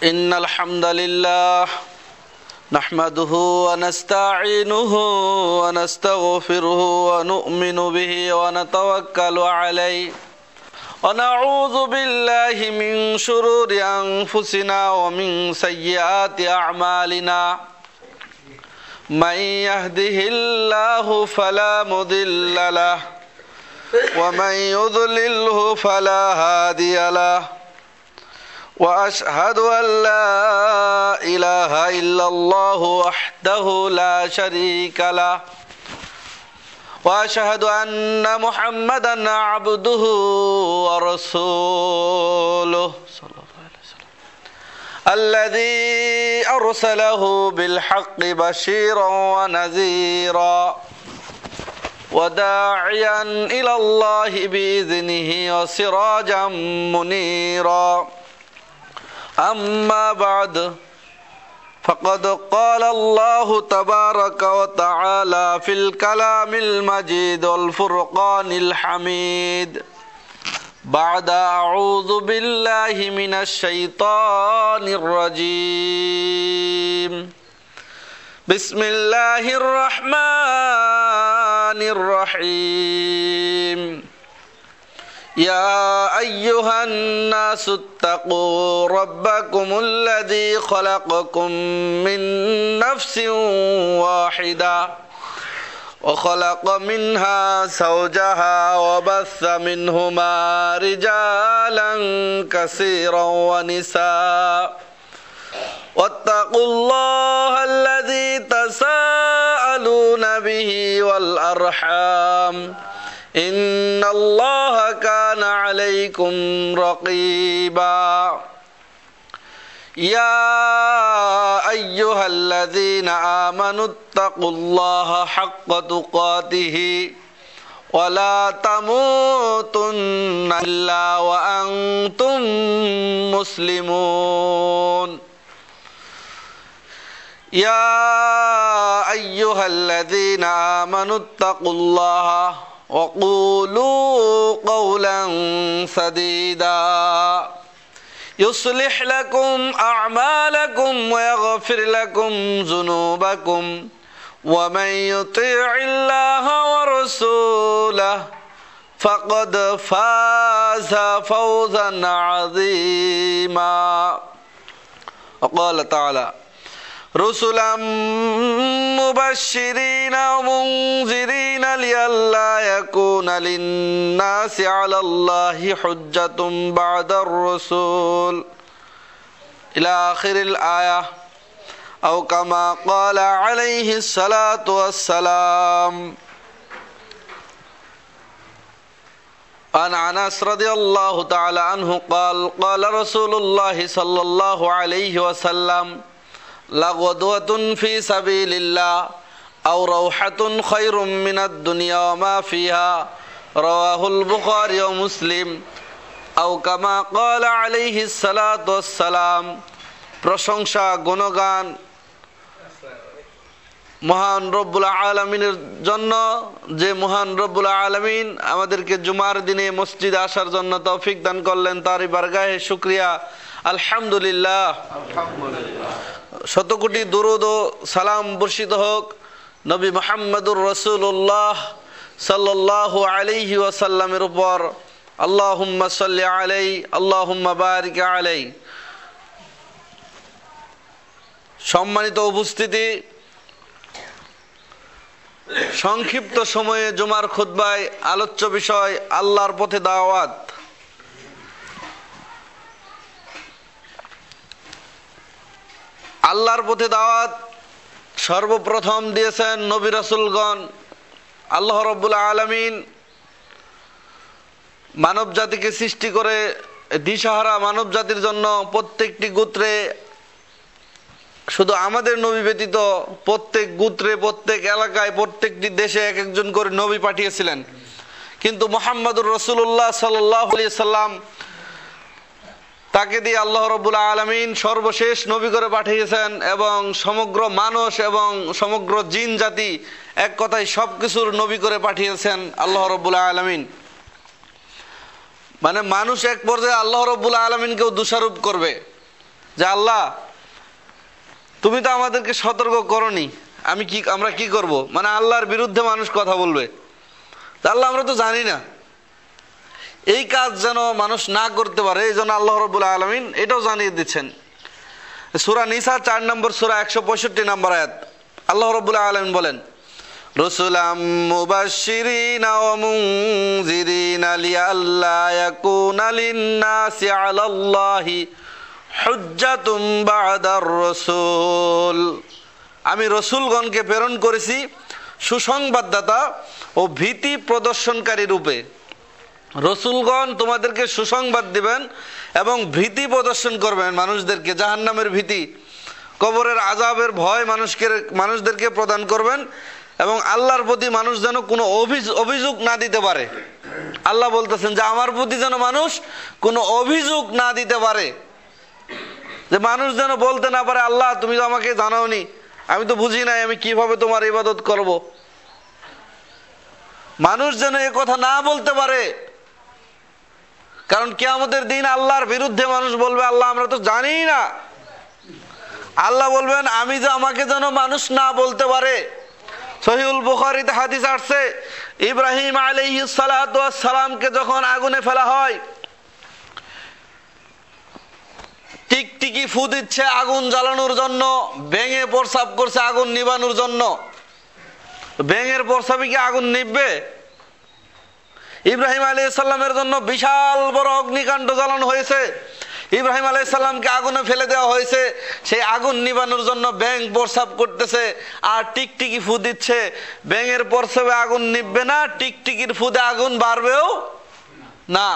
إن الحمد لله نحمده ونستعينه ونستغفره ونؤمن به ونتوكل عليه ونعوذ بالله من شرور أنفسنا ومن سيئات أعمالنا من يهده الله فلا مضل له ومن يضلله فلا هادي له وأشهد أن لا إله إلا الله وحده لا شريك له وأشهد أن محمدا عبده ورسوله صلى الله عليه وسلم الذي أرسله بالحق بشيرا ونذيرا وداعيا إلى الله بإذنه وسراجا منيرا أما بعد فقد قال الله تبارك وتعالى في الكلام المجيد والفرقان الحميد بعد أعوذ بالله من الشيطان الرجيم بسم الله الرحمن الرحيم يا أيها الناس اتقوا ربكم الذي خلقكم من نفس واحدة وخلق منها زوجها وبث منهما رجالا كثيرا ونساء واتقوا الله الذي تساءلون به والأرحام إن الله كان عليكم رقيبا يا أيها الذين آمنوا اتقوا الله حق تقاته ولا تموتن إلا وأنتم مسلمون يا أيها الذين آمنوا اتقوا الله وقولوا قولا سديدا يصلح لكم أعمالكم ويغفر لكم ذنوبكم ومن يطيع الله ورسوله فقد فاز فوزا عظيما وقال تعالى رسلا مبشرين ومنذرين لئلا يكون للناس على الله حجة بعد الرسول إلى آخر الآية أو كما قال عليه الصلاة والسلام. عن أنس رضي الله تعالى عنه قال قال رسول الله صلى الله عليه وسلم لغدوة في سبيل الله أو روحة خير من الدنيا وما فيها رواه البخاري ومسلم أو كما قال عليه الصلاة والسلام. প্রশংসা গুণগান মহান রব্বুল আলামিনের জন্য, যে মহান রব্বুল আলামিন আমাদেরকে জুমার দিনে মসজিদে আসার জন্য তৌফিক দান করলেন, তারই বারগাহে শুকরিয়া আলহামদুলিল্লাহ। শতকোটি দুরূদ ও সালাম বর্ষিত হোক নবী মুহাম্মদুর রাসূলুল্লাহ সাল্লাল্লাহু আলাইহি ওয়াসাল্লামের উপর। আল্লাহুম্মা সাল্লি আলাইহি আল্লাহুম্মা বারিক আলাইহি। সম্মানিত উপস্থিতি, সংক্ষিপ্ত সময়ে জুমার খুতবায় আলোচ্য বিষয় আল্লাহর পথে দাওয়াত। আল্লাহর পথে দাওয়াত সর্বপ্রথম দিয়েছেন নবী রাসূলগণ। আল্লাহ রাব্বুল আলামিন মানব জাতিকে সৃষ্টি করে দিশাহারা মানব জাতির জন্য প্রত্যেকটি গোত্রে, শুধু আমাদের নবী ব্যতীত প্রত্যেক গোত্রে, প্রত্যেক এলাকায়, প্রত্যেকটি দেশে এক একজন করে নবী পাঠিয়েছিলেন। কিন্তু মুহাম্মদুর রাসূলুল্লাহ সাল্লাল্লাহু আলাইহি সাল্লাম, তাকে দিয়ে আল্লাহ রাব্বুল আলামিন সর্বশেষ নবী করে পাঠিয়েছেন এবং সমগ্র মানুষ এবং সমগ্র জিন জাতি, এক কথায় সবকিছুর নবী করে পাঠিয়েছেন আল্লাহ রাব্বুল আলামিন। মানে মানুষ এক পর্যায়ে আল্লাহ রাব্বুল আলামিনকেও দোষারোপ করবে যে আল্লাহ তুমি তো আমাদেরকে সতর্ক করনি, আমরা কি করব? মানে আল্লাহর বিরুদ্ধে মানুষ কথা বলবে, আল্লাহ আমরা তো জানি না। এই কাজ যেন মানুষ না করতে পারে, এই জন্য আল্লাহ রাব্বুল আলামিন এটাও জানিয়ে দিচ্ছেন। সূরা নিসা 4 নম্বর সূরা 165 নম্বর আয়াত আল্লাহ রাব্বুল আলামিন বলেন, রুসুলাম মুবাশশিরিনা ওয়া মুনযিরিনা লিআল্লা ইয়াকুনা লিন-নাসি আলাল্লাহি হুজ্জাতুম বা'দার রাসূল। আমি রসুলগণকে প্রেরণ করেছি সুসংবাদদাতা ও ভীতি প্রদর্শনকারী রূপে। রসুলগণ তোমাদেরকে সুসংবাদ দিবেন এবং ভীতি প্রদর্শন করবেন, মানুষদেরকে জাহান্নামের ভীতি, কবরের আযাবের ভয় মানুষদেরকে প্রদান করবেন, এবং আল্লাহর প্রতি মানুষ যেন কোনো অভিযোগ না দিতে পারে। আল্লাহ বলতেছেন যে আমার প্রতি যেন মানুষ কোনো অভিযোগ না দিতে পারে, যে মানুষ যেন বলতে না পারে আল্লাহ তুমি তো আমাকে জানাওনি, আমি তো বুঝি নাই, আমি কিভাবে তোমার ইবাদত করব। মানুষ যেন এ কথা না বলতে পারে, কারণ কিয়ামতের দিন আল্লাহর বিরুদ্ধে মানুষ বলবে আল্লাহ আমরা তো জানি না। আল্লাহ বলবেন আমাকে যেন মানুষ না বলতে পারে। সহিহুল বুখারীতে হাদিস আসছে, ইব্রাহিম আলাইহিস সালাতু ওয়াস সালামকে যখন আগুনে ফেলা হয়, টিকটিকি ফু দিচ্ছে আগুন জ্বালানোর জন্য, ব্যাঙে প্রস্রাব করছে আগুন নিভানোর জন্য। ব্যাঙের প্রস্রাবে কি আগুন নিভবে? ইব্রাহিম আলাইহিস সালামের জন্য বিশাল বড় অগ্নিকাণ্ড জ্বালানো হয়েছে, ইব্রাহিম আলাইহিস সালামকে আগুনে ফেলে দেওয়া হয়েছে, সেই আগুন নিভানোর জন্য ব্যাঙ প্রস্রাব করতেছে আর টিকটিকি ফু দিচ্ছে। ব্যাঙের প্রস্রাবে আগুন নিভবে না, টিকটিকির ফুদে আগুন বাড়বেও না।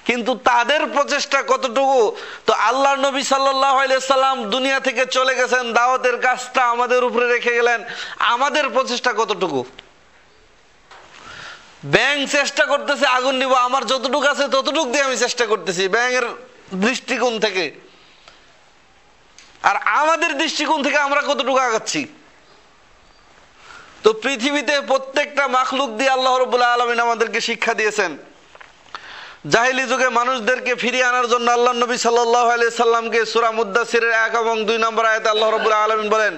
কিন্তু তাদের প্রচেষ্টা কতটুকু? তো আল্লাহর নবী সাল্লাল্লাহু আলাইহি সাল্লাম দুনিয়া থেকে চলে গেছেন, দাওয়াতের কাজটা আমাদের উপরে রেখে গেলেন, আমাদের প্রচেষ্টা কতটুকু? ব্যাঙ চেষ্টা করতেছে আগুন নিব, আমার যতটুকু আছে ততটুকু দিয়ে আমি চেষ্টা করতেছি ব্যাঙের দৃষ্টিকোণ থেকে, আর আমাদের দৃষ্টিকোণ থেকে আমরা কতটুকু আগাচ্ছি। তো পৃথিবীতে প্রত্যেকটা মাখলুক দিয়ে আল্লাহ রাব্বুল আলামিন আমাদেরকে শিক্ষা দিয়েছেন। জাহেলি যুগে মানুষদেরকে ফিরিয়ে আনার জন্য আল্লাহর নবী সাল্লাল্লাহু আলাইহি সাল্লামকে সূরা মুদ্দাসসিরের 1 এবং 2 নম্বর আয়াতে আল্লাহ রাব্বুল আলামিন বলেন,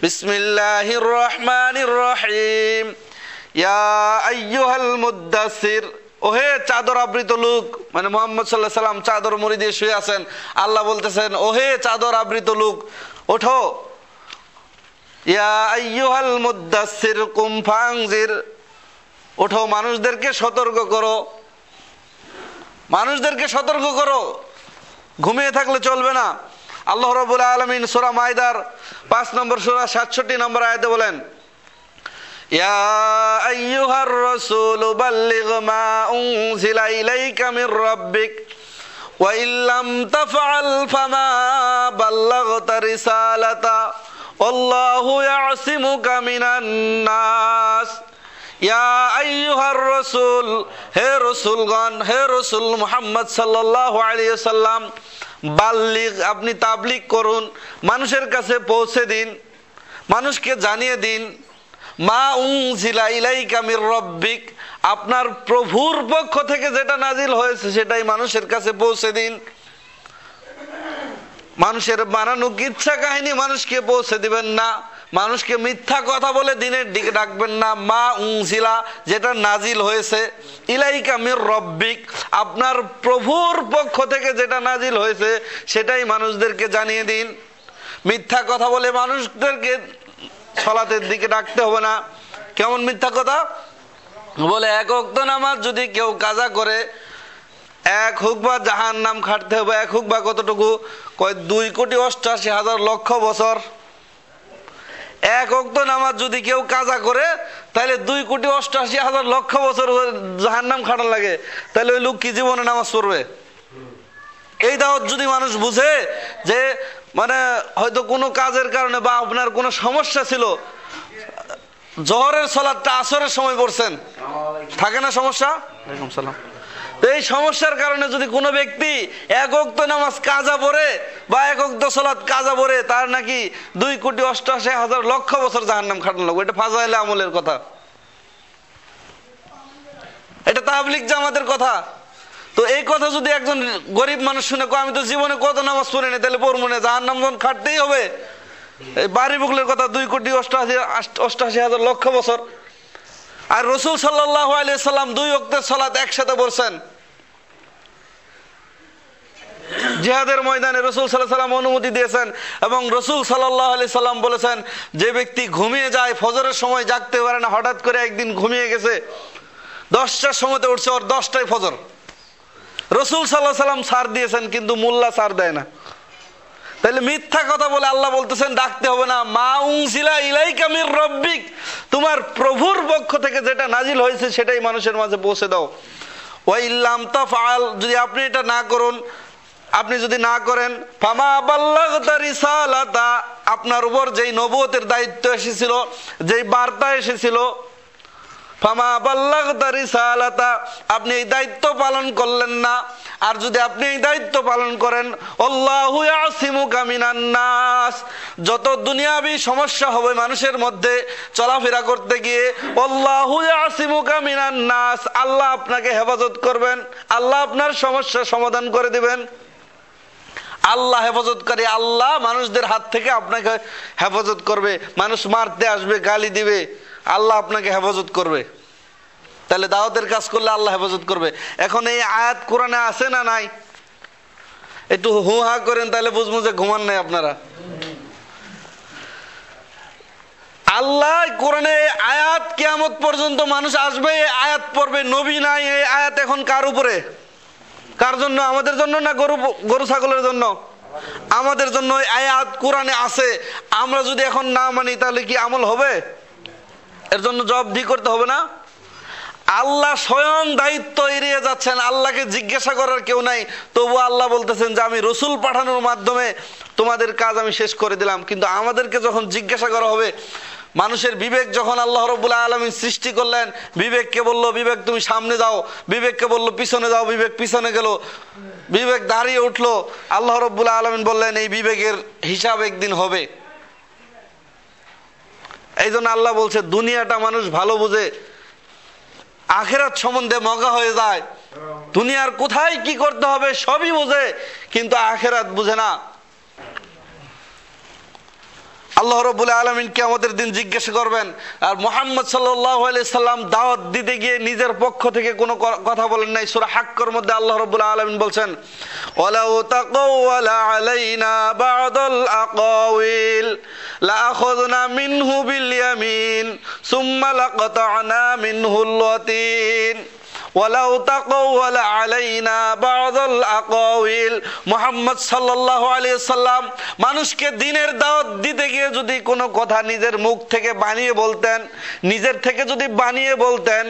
বিসমিল্লাহির রহমানির রহিম, ইয়া আইয়ুহাল মুদ্দাসসির, ওহে চাদর আবৃত লোক, মানে মুহাম্মদ সাল্লাল্লাহু আলাইহি সাল্লাম চাদর মুড়ি দিয়ে শুয়ে আছেন, আল্লাহ বলতেছেন ওহে চাদর আবৃত লোক ওঠো। ইয়া আইয়ুহাল মুদ্দাসসির কুম ফানজির, ওঠো মানুষদেরকে সতর্ক করো, মানুষদেরকে সতর্ক করো, ঘুমিয়ে থাকলে চলবে না। আল্লাহ রাব্বুল আলামিন সূরা মাইদার 5 নম্বর সূরা 67 নম্বর আয়াতে বলেন, ইয়া আইয়ুহার রাসূলু বাল্লিগ মা উনজিলা ইলাইকা মির রাব্বিক ওয়া ইল্লাম তাফআল ফামা বাল্লাগতা রিসালাতা আল্লাহু ইয়াসিমুকা মিনান নাস। ইয়া আইয়ুহার রাসূল, হে রাসূলগণ, হে রাসূল মুহাম্মদ সাল্লাল্লাহু আলাইহি সাল্লাম, বাল্লিগ, আপনি তাবলীগ করুন, মানুষের কাছে পৌঁছে দিন, মানুষকে জানিয়ে দিন, মা উনজিলা ইলাইকা মির রাব্বিক, আপনার প্রভুর পক্ষ থেকে যেটা নাজিল হয়েছে সেটাই মানুষের কাছে পৌঁছে দিন। মানুষের বানানো কিচ্ছা কাহিনী মানুষকে পৌঁছে দিবেন না, মানুষকে মিথ্যা কথা বলে দিনের দিকে ডাকবেন না। মা উনজিলা, যেটা নাজিল হয়েছে, ইলাইকা মির রাব্বিক, আপনার প্রভুর পক্ষ থেকে যেটা নাজিল হয়েছে সেটাই মানুষদেরকে জানিয়ে দিন। মিথ্যা কথা বলে মানুষদেরকে সালাতের দিকে ডাকতে হবে না। কেমন মিথ্যা কথা বলে? 1 ওয়াক্ত নামাজ যদি কেউ কাজা করে 1 হুকবা জাহান্নাম খাটতে হবে। 1 হুকবা কতটুকু? কয় 2,88,00,000 লক্ষ বছর। 1 ওয়াক্ত নামাজ যদি কেউ কাজা করে তাহলে 2,88,00,000 লক্ষ বছর জাহান্নাম খাটান লাগে, তাহলে ওই লোক কি জীবনে নামাজ পড়বে? এই দাওয়াত যদি মানুষ বুঝে যে মানে হয়তো কোনো কাজের কারণে বা আপনার কোনো সমস্যা ছিল, জোহরের সালাতটা আসরের সময় পড়ছেন, থাকে না সমস্যা? ওয়ালাইকুম সালাম। এই সমস্যার কারণে যদি কোনো ব্যক্তি 1 ওয়াক্ত নামাজ কাজা পড়ে বা 1 ওয়াক্ত সালাত কাজা পড়ে, তার নাকি 2,88,00,000 লক্ষ বছর জাহান্নাম খাটানো লাগবে। এটা ফাজাইলে আমলের কথা, এটা তাবলীগ জামাতের কথা। তো এই কথা যদি একজন গরিব মানুষ শুনে, আমি তো জীবনে কত নামাজ পড়ি না, তাহলে পড়বো না, জাহান্নাম যখন খাটতেই হবে। এই বাড়ি বুকলের কথা 2,88,88,000 লক্ষ বছর। আর রসুল সাল্লাল্লাহু আলাইহি সাল্লাম 2 ওয়াক্তের সালাত একসাথে পড়ছেন। জিহাদের ময়দানে রসুল সাল্লাল্লাহু আলাইহি সাল্লাম অনুমতি দিয়েছেন, এবং রসুল সাল্লাল্লাহু আলাইহি সাল্লাম বলেছেন, যে ব্যক্তি ঘুমিয়ে যায়, ফজরের সময় জাগতে পারে না, হঠাৎ করে একদিন ঘুমিয়ে গেছে, 10টার সময়তে উঠছে, ওর 10টায় ফজর। রসুল সাল্লাল্লাহু আলাইহি সাল্লাম ছাড় দিয়েছেন, কিন্তু মোল্লা ছাড় দেয় না। তাহলে মিথ্যা কথা বলে আল্লাহ বলতেছেন ডাকতে হবে না, মা উনজিলা ইলাইকা মির রাব্বিক, তোমার প্রভুর পক্ষ থেকে যেটা নাজিল হয়েছে সেটাই মানুষের মাঝে পৌঁছে দাও। ওয়া ইল্লাম তাফআল, যদি আপনি এটা না করুন, আপনি যদি না করেন, ফামা বাল্লাগতা রিসালাতা, আপনার উপর যেই নবুয়তের দায়িত্ব এসেছিল, যেই বার্তা এসেছিল, ফামা বাল্লাগতা রিসালাতা, আপনি এই দায়িত্ব পালন করলেন না। আর যদি আপনি এই দায়িত্ব পালন করেন, আল্লাহু ইয়াসিমুকা মিনান নাস, যত দুনিয়াবি সমস্যা হবে মানুষের মধ্যে চলাফেরা করতে গিয়ে, আল্লাহু ইয়াসিমুকা মিনান নাস, আল্লাহ আপনাকে হেফাজত করবেন, আল্লাহ আপনার সমস্যা সমাধান করে দিবেন। আল্লাহ হেফাজতকারী, আল্লাহ মানুষদের হাত থেকে আপনাকে হেফাজত করবে। মানুষ মারতে আসবে, গালি দিবে, আল্লাহ আপনাকে হেফাজত করবে। তাহলে দাওয়াতের কাজ করলে আল্লাহ হেফাজত করবে। এখন এই আয়াত কোরআনে আছে না নাই? একটু হু হা করেন, তাহলে বুঝবো যে ঘুমান নাই আপনারা। আল্লাহ কোরআনে আয়াত, কিয়ামত পর্যন্ত মানুষ আসবে, এই আয়াত পড়বে, নবী নাই। এই আয়াত এখন কার উপরে, কার জন্য? আমাদের জন্য না গরু ছাগলের জন্য? আমাদের জন্য। আয়াত কোরআনে আছে, আমরা যদি এখন না মানি তাহলে কি আমল হবে? এর জন্য জবাবদিহি করতে হবে না? আল্লাহ স্বয়ং দায়িত্ব এড়িয়ে যাচ্ছেন, আল্লাহকে জিজ্ঞাসা করার কেউ নাই, তবু আল্লাহ বলতেছেন যে আমি রসুল পাঠানোর মাধ্যমে তোমাদের কাজ আমি শেষ করে দিলাম। কিন্তু আমাদেরকে যখন জিজ্ঞাসা করা হবে, মানুষের বিবেক যখন আল্লাহ রাব্বুল আলামিন সৃষ্টি করলেন, বিবেককে বলল বিবেক তুমি সামনে যাও, বিবেককে বলল পিছনে যাও, বিবেক পিছনে গেল, বিবেক দাঁড়িয়ে উঠলো। আল্লাহ রাব্বুল আলামিন বললেন এই বিবেকের হিসাব একদিন হবে। এই জন্য আল্লাহ বলছে দুনিয়াটা মানুষ ভালো বুঝে, আখিরাত সম্বন্ধে মগা হয়ে যায়। দুনিয়ার কোথায় কি করতে হবে সবই বুঝে, কিন্তু আখিরাত বুঝে না। আল্লাহ রাব্বুল আলামিন কিয়ামতের দিন জিজ্ঞাসা করবেন। আর মুহাম্মদ সাল্লাল্লাহু আলাইহি সাল্লাম দাওয়াত দিতে গিয়ে নিজের পক্ষ থেকে কোনো কথা বলেন নাই। সূরা হাক্কর মধ্যে আল্লাহ রাব্বুল আলামিন বলছেন, ওয়ালাউ তাকাওয়ালা আলাইনা বা'দাল আকাওয়িল লাআখাযনা মিনহু বিল ইয়ামিন সুম্মা লাকাতা'না মিনহুল ওয়াতিন। ওয়ালাউ তাকাওয়ালা আলাইনা বা'দাল আকাওয়িল, মুহাম্মদ সাল্লাল্লাহু আলাইহি সাল্লাম মানুষকে দ্বীনের দাওয়াত দিতে গিয়ে যদি কোনো কথা নিজের মুখ থেকে বানিয়ে বলতেন, নিজের থেকে যদি বানিয়ে বলতেন,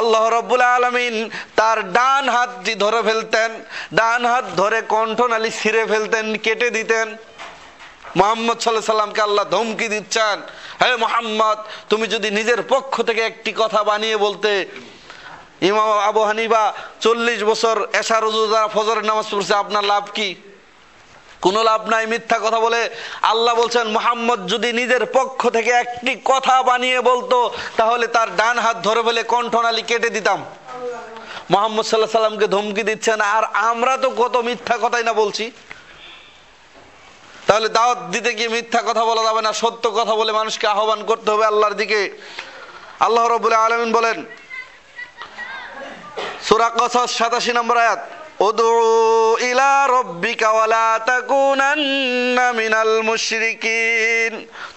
আল্লাহ রাব্বুল আলামিন তার ডান হাতটি ধরে ফেলতেন, ডান হাত ধরে কণ্ঠনালী ছিঁড়ে ফেলতেন, কেটে দিতেন। মুহাম্মদ সাল্লাল্লাহু আলাইহি সাল্লামকে আল্লাহ ধমকি দিচ্ছেন, হে মুহাম্মদ, তুমি যদি নিজের পক্ষ থেকে একটি কথা বানিয়ে বলতে। ইমাম আবু হানিফা 40 বছর এশা রোজা যারা ফজরের নামাজ পড়ছে, আপনার লাভ কি? কোনো লাভ নাই। মিথ্যা কথা বলে আল্লাহ বলছেন মুহাম্মদ যদি নিজের পক্ষ থেকে একটি কথা বানিয়ে বলতো, তাহলে তার ডান হাত ধরে ফেলে কণ্ঠনালী কেটে দিতাম। মুহাম্মদ সাল্লাল্লাহু আলাইহি সাল্লামকে ধমকি দিচ্ছেন, আর আমরা তো কত মিথ্যা কথাই না বলছি। তাহলে দাওয়াত দিতে গিয়ে মিথ্যা কথা বলা যাবে না, সত্য কথা বলে মানুষকে আহ্বান করতে হবে আল্লাহর দিকে। আল্লাহ রাব্বুল আলামিন বলেন সূরা কসস 87 নম্বর আয়াত, উদউ ইলা রাব্বিকা ওয়ালা তাকুনান্না মিনাল মুশরিকিন,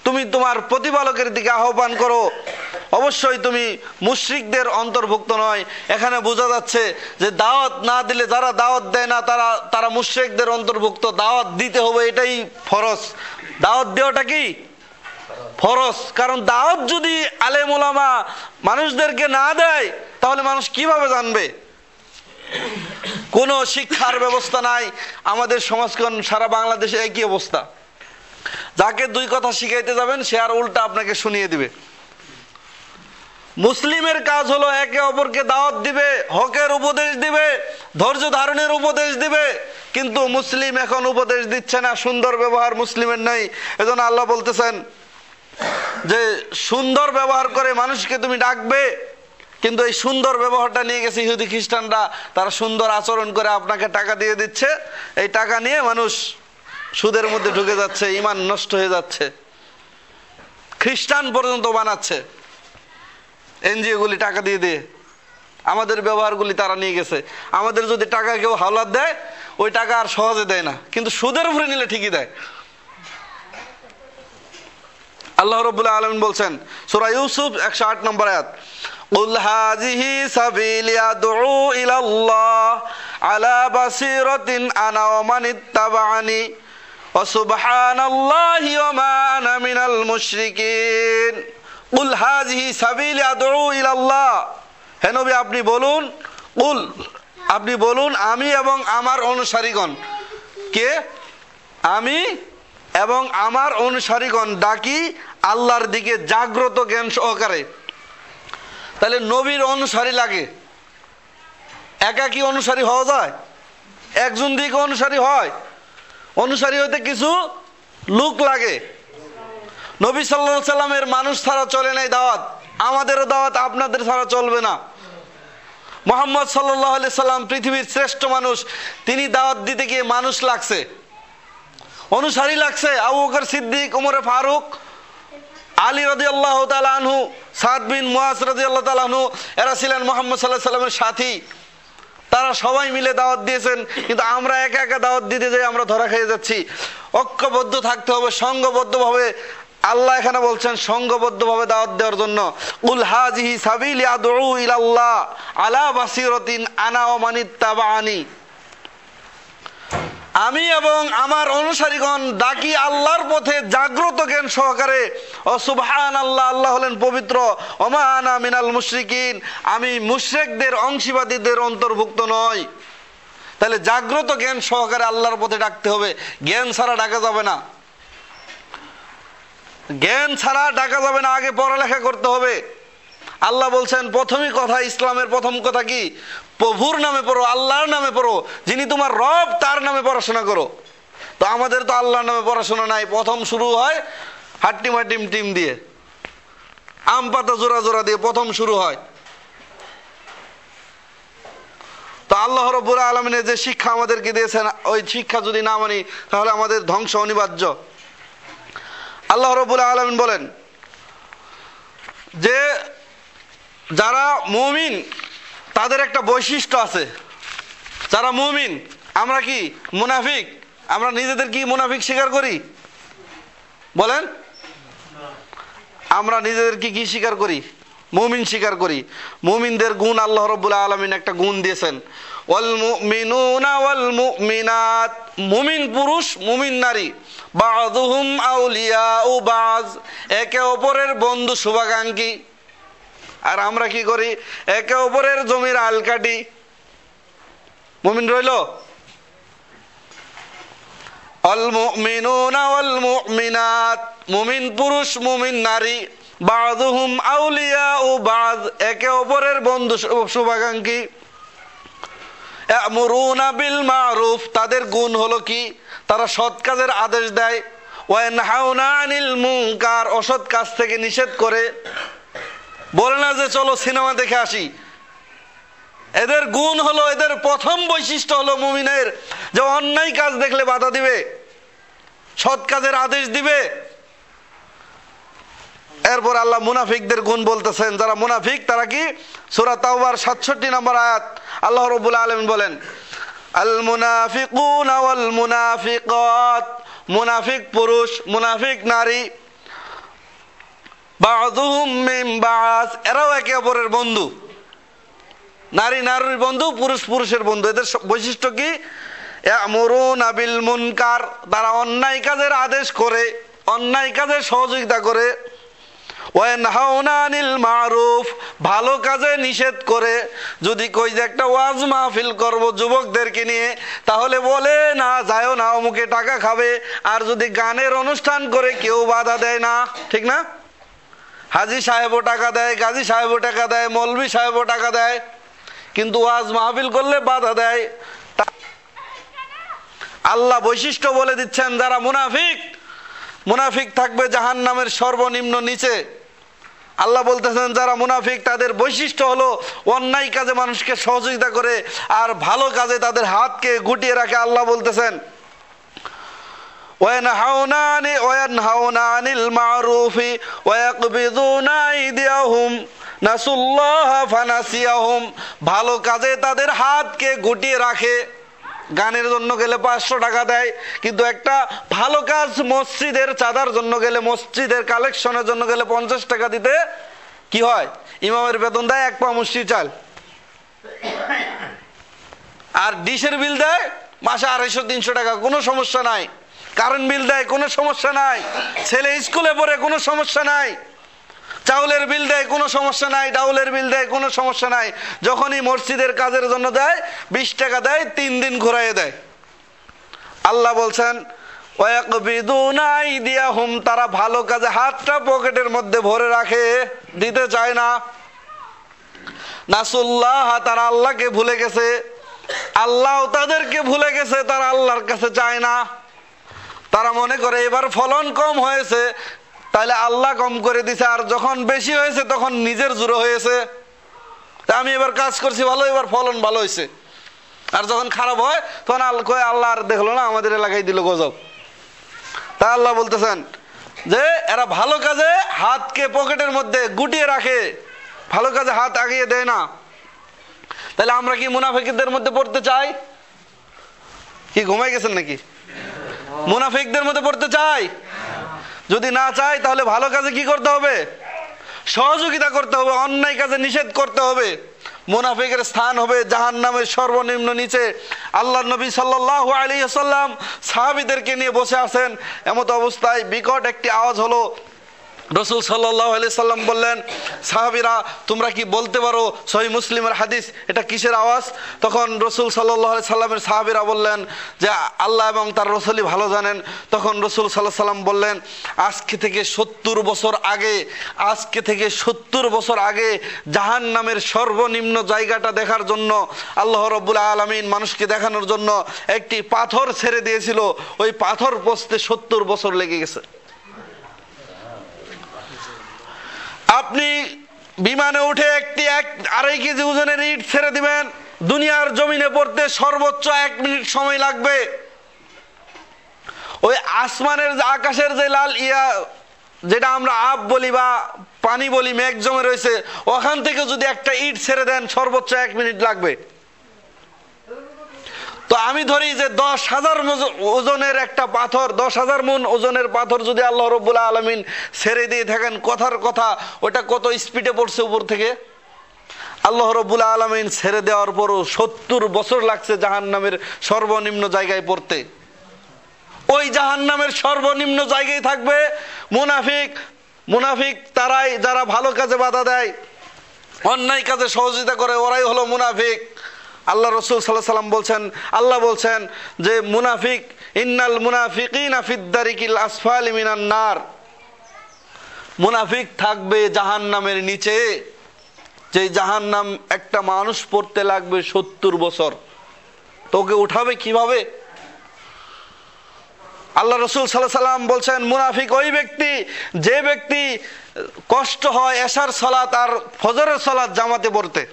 তুমি তোমার প্রতিপালকের দিকে আহ্বান করো, অবশ্যই তুমি মুশরিকদের অন্তর্ভুক্ত নয়। এখানে বোঝা যাচ্ছে যে দাওয়াত না দিলে, যারা দাওয়াত দেয় না তারা মুশরিকদের অন্তর্ভুক্ত। দাওয়াত দিতে হবে, এটাই ফরজ। দাওয়াত দেওয়াটা কি ফরজ। কারণ দাওয়াত যদি আলেম ওলামা মানুষদেরকে না দেয়, তাহলে মানুষ কিভাবে জানবে? কোনো শিক্ষার ব্যবস্থা নাই। আমাদের সমাজখন সারা বাংলাদেশে একই অবস্থা। যাকে 2 কথা শিখাইতে যাবেন সে আর উল্টা আপনাকে শুনিয়ে দিবে। মুসলিমের কাজ হলো একে অপরকে দাওয়াত দিবে, হকের উপদেশ দিবে, ধৈর্য ধারণের উপদেশ দিবে। কিন্তু মুসলিম এখন উপদেশ দিচ্ছে না, সুন্দর ব্যবহার মুসলিমের নাই। এজন্য আল্লাহ বলতেছেন যে সুন্দর ব্যবহার করে মানুষকে তুমি ডাকবে, কিন্তু এই সুন্দর ব্যবহারটা নিয়ে গেছে ইহুদি খ্রিস্টানরা, তারা সুন্দর আচরণ করে আপনাকে টাকা দিয়ে দিচ্ছে, এই টাকা নিয়ে মানুষ সুদের মধ্যে ঢুকে যাচ্ছে, ঈমান নষ্ট হয়ে যাচ্ছে, খ্রিস্টান পর্যন্ত বানাচ্ছে এনজিও গুলি টাকা দিয়ে দিয়ে। আমাদের ব্যবহারগুলি তারা নিয়ে গেছে। আমাদের যদি টাকা কেউ হাওলাত দেয়, ওই টাকা আর সহজে দেয় না, কিন্তু সুদের উপরে নিলে ঠিকই দেয়। আল্লাহ রাব্বুল আলামিন বলছেন সূরা ইউসুফ 108 নম্বর আয়াত, কুল হাযিহি সাবিলি আদউ ইলাল্লাহ আলা বাসিরাতিন আনা ওয়া মান ইত্তাবা'আনি ওয়া সুবহানাল্লাহি ওয়া মা আনা মিনাল মুশরিকিন। কুল হাযিহি সাবিলি আদউ ইলাল্লাহ, হে নবী আপনি বলুন, কুল আপনি বলুন, আমি এবং আমার অনুসারীগণ, কে? আমি এবং আমার অনুসারীগণ ডাকি আল্লাহর দিকে জাগ্রত জ্ঞান সহকারে। তাহলে নবীর অনুসারী লাগে, একাকী অনুসারী হওয়া যায়? একজন দিকে অনুসারী হয়? অনুসারী হইতে কিছু লোক লাগে। নবী সাল্লাল্লাহু আলাইহি সাল্লামের মানুষ ছাড়া চলে নাই দাওয়াত, আমাদেরও দাওয়াত আপনাদের ছাড়া চলবে না। মুহাম্মদ সাল্লাল্লাহু আলাইহি সাল্লাম পৃথিবীর শ্রেষ্ঠ মানুষ, তিনি দাওয়াত দিতে গিয়ে মানুষ লাগছে, অনুসারী লাগছে। আবু বকর সিদ্দিক, ওমর ফারুক, আলী রাদিয়াল্লাহু তাআলা আনহু, সাদ বিন মুআজ রাদিয়াল্লাহু তাআলা আনহু, এরা ছিলেন মুহাম্মদ সাল্লাল্লাহু আলাইহি সাল্লামের সাথী। তারা সবাই মিলে দাওয়াত দিয়েছেন, কিন্তু আমরা একা একা দাওয়াত দিতে যাই আমরা ধরা খেয়ে যাচ্ছি। ঐক্যবদ্ধ থাকতে হবে, সংঘবদ্ধভাবে। আল্লাহ এখানে বলছেন সংঘবদ্ধভাবে দাওয়াত দেওয়ার জন্য, কুল হাযিহি সাবিলি আদউ ইলাল্লাহ আলা বাসিরাতিন আনা ওয়া মান ইত্তাবা'আনি, আমি এবং আমার অনুসারীগণ ডাকি আল্লাহর পথে জাগ্রত জ্ঞান সহকারে। ও সুবহানাল্লাহ, আল্লাহ হলেন পবিত্র। ওয়া মা আনা মিনাল মুশরিকিন, আমি মুশরিকদের অংশীবাদীদের অন্তর্ভুক্ত নই। তাহলে জাগ্রত জ্ঞান সহকারে আল্লাহর পথে ডাকতে হবে, জ্ঞান ছাড়া ডাকা যাবে না, জ্ঞান ছাড়া ডাকা যাবে না, আগে পড়ালেখা করতে হবে। আল্লাহ বলছেন প্রথমই কথা, ইসলামের প্রথম কথা কি? প্রভুর নামে পড়ো, আল্লাহর নামে পড়ো, যিনি তোমার রব তার নামে পড়াশোনা করো। তো আমাদের তো আল্লাহর নামে পড়াশোনা নাই, প্রথম শুরু হয় হাট্টিমা টিম টিম দিয়ে, আম পাতা জোড়া জোড়া দিয়ে প্রথম শুরু হয়। তো আল্লাহ রাব্বুল আলামিনের যে শিক্ষা আমাদেরকে দিয়েছেন, ওই শিক্ষা যদি না মানি তাহলে আমাদের ধ্বংস অনিবার্য। আল্লাহ রাব্বুল আলামিন বলেন যে যারা মুমিন তাদের একটা বৈশিষ্ট্য আছে। যারা মুমিন, আমরা কি মুনাফিক? আমরা নিজেদের কি মুনাফিক স্বীকার করি? বলেন, আমরা নিজেদের কি স্বীকার করি? মুমিন স্বীকার করি। মুমিনদের গুণ আল্লাহ রাব্বুল আলামিন একটা গুণ দিয়েছেন, ওয়াল মুমিনুনা ওয়াল মুমিনাত, মুমিন পুরুষ মুমিন নারী, বাযুহুম আউলিয়াউ বায, একে অপরের বন্ধু শুভাকাঙ্ক্ষী। আর আমরা কি করি? একে অপরের জমির আল কাটি। মুমিন রইল, আল মুমিনুনা ওয়াল মুমিনাত, মুমিন পুরুষ মুমিন নারী, বাযুহুম আউলিয়াউ বায, একে অপরের বন্ধু শুভাকাঙ্ক্ষী। ইয়ামুরুনা বিল মারুফ, তাদের গুণ হলো কি? তারা সৎ কাজের আদেশ দেয়। ওয়া ইয়ানহাউনা আনিল মুনকার, অসৎ কাজ থেকে নিষেধ করে। বলে না যে চলো সিনেমা দেখে আসি। এদের গুণ হলো, এদের প্রথম বৈশিষ্ট্য হলো মুমিনের, যে অন্যায় কাজ দেখলে বাধা দিবে, সৎ কাজের আদেশ দিবে। এরপর আল্লাহ মুনাফিকদের গুণ বলতেছেন। যারা মুনাফিক তারা কি? সূরা তাওবার 67 নম্বর আয়াত আল্লাহ রাব্বুল আলামিন বলেন, আল মুনাফিকুনা ওয়াল মুনাফিকাত, মুনাফিক পুরুষ মুনাফিক নারী, বাযুহুম মিন বায, এরাও একে অপরের বন্ধু। নারী নারীর বন্ধু, পুরুষ পুরুষের বন্ধু। এদের বৈশিষ্ট্য কি? ইয়ামুরুনা বিল মুনকার, তারা অন্যায় কাজের আদেশ করে, অন্যায় কাজে সহযোগিতা করে। ওয়া ইয়ানহাউনা আনিল মারুফ, ভালো কাজে নিষেধ করে। যদি কই যে একটা ওয়াজ মাহফিল করব যুবকদেরকে নিয়ে, তাহলে বলে না যায়ও না, অমুকে টাকা খাবে। আর যদি গানের অনুষ্ঠান করে কেউ বাধা দেয় না, ঠিক না? হাজী সাহেবও টাকা দেয়, গাজী সাহেবও টাকা দেয়, মৌলভী সাহেবও টাকা দেয়, কিন্তু ওয়াজ মাহফিল করলে বাধা দেয়। আল্লাহ বৈশিষ্ট্য বলে দিচ্ছেন, যারা মুনাফিক, মুনাফিক থাকবে জাহান্নামের সর্বনিম্ন নিচে। আল্লাহ বলতেছেন যারা মুনাফিক তাদের বৈশিষ্ট্য হলো অন্যায় কাজে মানুষকে সহযোগিতা করে আর ভালো কাজে তাদের হাতকে গুটিয়ে রাখে। আল্লাহ বলতেছেন ওয়ায়ানহাউনা আনিল মারুফি ওয়ায়াকবিদুনা আইদিয়াহুম নাসুল্লাহা ফানাসিয়াহুম। ভালো কাজে তাদের হাতকে গুটিয়ে রাখে। গানের জন্য গেলে 500 টাকা দেয়, কিন্তু একটা ভালো কাজ মসজিদের চাঁদার জন্য গেলে, মসজিদের কালেকশনের জন্য গেলে 50 টাকা দিতে কি হয়, ইমামের বেতন দেয় 1 পা মুষ্টি চাল। আর ডিশের বিল দেয় মাসে 250-300 টাকা, কোনো সমস্যা নাই। কারেন্ট বিল দেয়, কোনো সমস্যা নাই। ছেলে স্কুলে পড়ে, কোনো সমস্যা নাই। চাউলের বিল দেয়, কোনো সমস্যা নাই। ডাউলের বিল দেয়, কোনো সমস্যা নাই। যখনই মসজিদের কাজের জন্য দেয় 20 টাকা দেয়, 3 দিন ঘুরাইয়ে দেয়। আল্লাহ বলছেন ওয়ায়াকবিদুনা আইদিয়াহুম, তারা ভালো কাজে হাতটা পকেটের মধ্যে ভরে রাখে, দিতে চায় না। নাসুল্লাহ, তারা আল্লাহকে ভুলে গেছে। আল্লাহ তাদেরকে ভুলে গেছে, তারা আল্লাহর কাছে চায় না। তারা মনে করে এবার ফলন কম হয়েছে তাহলে আল্লাহ কম করে দিছে, আর যখন বেশি হয়েছে তখন নিজের জোরে হয়েছে, আমি এবার কাজ করছি ভালো, এবার ফলন ভালো হয়েছে। আর যখন খারাপ হয় তখন আল্লাহ আর দেখলো না, আমাদের এলাকায় দিল গজব। তা আল্লাহ বলতেছেন যে এরা ভালো কাজে হাতকে পকেটের মধ্যে গুটিয়ে রাখে, ভালো কাজে হাত আগিয়ে দেয় না। তাহলে আমরা কি মুনাফিকদের মধ্যে পড়তে চাই? কি ঘুমাই গেছেন নাকি? মুনাফিকদের মধ্যে পড়তে চাই? যদি না চাই তাহলে ভালো কাজে কি করতে হবে? সহযোগিতা করতে হবে, অন্যায় কাজে নিষেধ করতে হবে। মুনাফিকের স্থান হবে জাহান্নামের সর্বনিম্ন নিচে। আল্লাহর নবী সাল্লাল্লাহু আলাইহি ওয়াসাল্লাম সাহাবীদেরকে নিয়ে বসে আছেন, এমত অবস্থায় বিকট একটি আওয়াজ হলো। রাসূল সাল্লাল্লাহু আলাইহি সাল্লাম বললেন, সাহাবীরা তোমরা কি বলতে পারো সহিহ মুসলিমের হাদিস এটা কিসের আওয়াজ? তখন রাসূল সাল্লাল্লাহু আলাইহি সাল্লামের সাহাবীরা বললেন যে আল্লাহ এবং তার রাসূলই ভালো জানেন। তখন রাসূল সাল্লাল্লাহু আলাইহি সাল্লাম বললেন, আজকে থেকে 70 বছর আগে জাহান্নামের সর্বনিম্ন জায়গাটা দেখার জন্য আল্লাহ রাব্বুল আলামিন মানুষকে দেখানোর জন্য একটি পাথর ছেড়ে দিয়েছিল। ওই পাথর পৌঁছতে 70 বছর লেগে গেছে। আপনি বিমানে উঠে একটি 1-2.5 কেজি ওজনের ইট ছেড়ে দিবেন, দুনিয়ার জমিনে পড়তে সর্বোচ্চ 1 মিনিট সময় লাগবে। ওই আসমানের আকাশের যে লাল যেটা আমরা আব বলি বা পানি বলি, মেঘ জমে রয়েছে, ওখান থেকে যদি একটা ইট ছেড়ে দেন সর্বোচ্চ 1 মিনিট লাগবে। তো আমি ধরি যে 10,000 ওজনের একটা পাথর, 10,000 মণ ওজনের পাথর যদি আল্লাহ রাব্বুল আলামিন ছেড়ে দিয়ে থাকেন, কথার কথা ওটা কত স্পিডে পড়ছে উপর থেকে। আল্লাহ রাব্বুল আলামিন ছেড়ে দেওয়ার পরও 70 বছর লাগছে জাহান্নামের সর্বনিম্ন জায়গায় পড়তে। ওই জাহান্নামের সর্বনিম্ন জায়গায় থাকবে মুনাফিক তারাই যারা ভালো কাজে বাধা দেয়, অন্যায় কাজে সহযোগিতা করে, ওরাই হলো মুনাফিক। আল্লাহ রাসূল সাল্লাল্লাহু আলাইহি ওয়াসাল্লাম বলছেন, আল্লাহ বলছেন যে মুনাফিক ইন্নাল মুনাফিকিনা ফিদ দারিকিল আসফালি মিনান নার, মুনাফিক থাকবে জাহান্নামের নিচে। যে জাহান্নাম একটা মানুষ পড়তে লাগবে 70 বছর, তোকে উঠাবে কিভাবে? আল্লাহ রাসূল সাল্লাল্লাহু আলাইহি ওয়াসাল্লাম বলছেন মুনাফিক ওই ব্যক্তি যে ব্যক্তি কষ্ট হয় এশার সালাত আর ফজরের সালাত জামাতে পড়তে।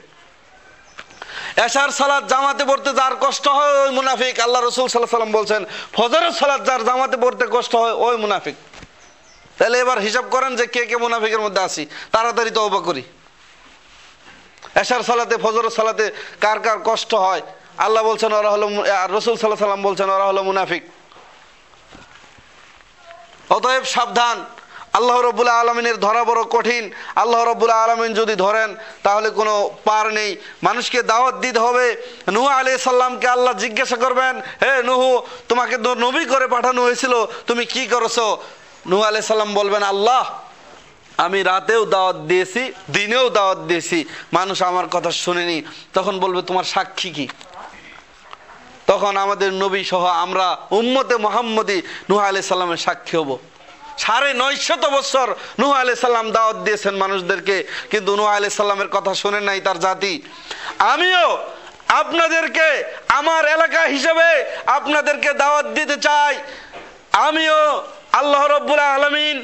এশার সালাত জামাতে পড়তে যার কষ্ট হয় ওই মুনাফিক। আল্লাহ রাসূল সাল্লাল্লাহু আলাইহি ওয়াসাল্লাম বলছেন ফজরের সালাত যার জামাতে পড়তে কষ্ট হয় ওই মুনাফিক। তাহলে এবার হিসাব করেন যে কে কে মুনাফিকের মধ্যে আছি, তাড়াতাড়ি তওবা করি। এশার সালাতে ফজরের সালাতে কার কার কষ্ট হয়, আল্লাহ বলছেন ওরা হলো, রাসূল সাল্লাল্লাহু আলাইহি ওয়াসাল্লাম বলছেন ওরা হলো মুনাফিক। অতএব সাবধান, আল্লাহ রাব্বুল আলামিনের ধরা বড় কঠিন। আল্লাহ রাব্বুল আলামিন যদি ধরেন তাহলে কোনো পার নেই। মানুষকে দাওয়াত দিতে হবে। নূহ আলাইহিস সালামকে আল্লাহ জিজ্ঞাসা করবেন, হে নূহ, তোমাকে তো নবী করে পাঠানো হয়েছিল, তুমি কি করেছো? নূহ আলাইহিস সালাম বলবেন, আল্লাহ আমি রাতেও দাওয়াত দিয়েছি, দিনেও দাওয়াত দিয়েছি, মানুষ আমার কথা শুনেনি। তখন বলবে তোমার সাক্ষী কি? তখন আমাদের নবী সহ আমরা উম্মতে মুহাম্মদী নূহ আলাইহিস সালামের সাক্ষী হব। 950 বছর নূহ আলাইহিস সালাম দাওয়াত দিয়েছেন মানুষদেরকে, কিন্তু নূহ আলাইহিস সালামের কথা শোনেন নাই তার জাতি। আমিও আপনাদেরকে আমার এলাকা হিসেবে আপনাদেরকে দাওয়াত দিতে চাই। আমিও আল্লাহ রাব্বুল আলামিন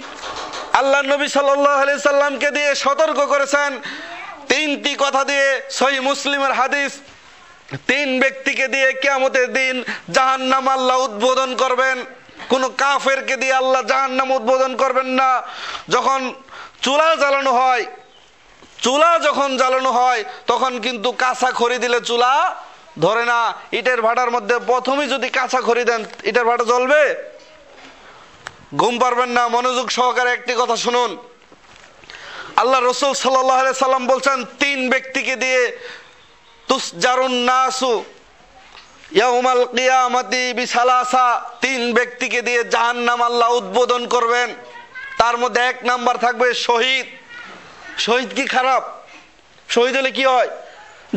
আল্লাহ নবী সাল্লাল্লাহু আলাইহি সাল্লামকে দিয়ে সতর্ক করেছেন তিনটি কথা দিয়ে, সহিহ মুসলিমের হাদিস। তিন ব্যক্তিকে দিয়ে কিয়ামতের দিন জাহান্নাম আল্লাহ উদ্বোধন করবেন। কোন কাফেরকে দিয়ে আল্লাহ জাহান্নাম উদ্বোধন করবেন না। যখন চুলা জ্বালানো হয়, চুলা যখন জ্বালানো হয় তখন কিন্তু কাঁচা খড়ি দিলে চুলা ধরে না। ইটের ভাটার মধ্যে প্রথমেই যদি কাঁচা খড়ি দেন, ইটের ভাটা জ্বলবে? ঘুম পারবেন না। মনোযোগ সহকারে একটি কথা শুনুন। আল্লাহ রাসূল সাল্লাল্লাহু আলাইহি সাল্লাম বলছেন তিন ব্যক্তিকে দিয়ে তুসজারুন নাসু ইয়াউমাল কিয়ামাতি বিসালাসা, তিন ব্যক্তিকে দিয়ে জাহান্নাম আল্লাহ উদ্বোধন করবেন। তার মধ্যে এক নাম্বার থাকবে শহীদ। শহীদ কি খারাপ? শহীদ হলে কি হয়?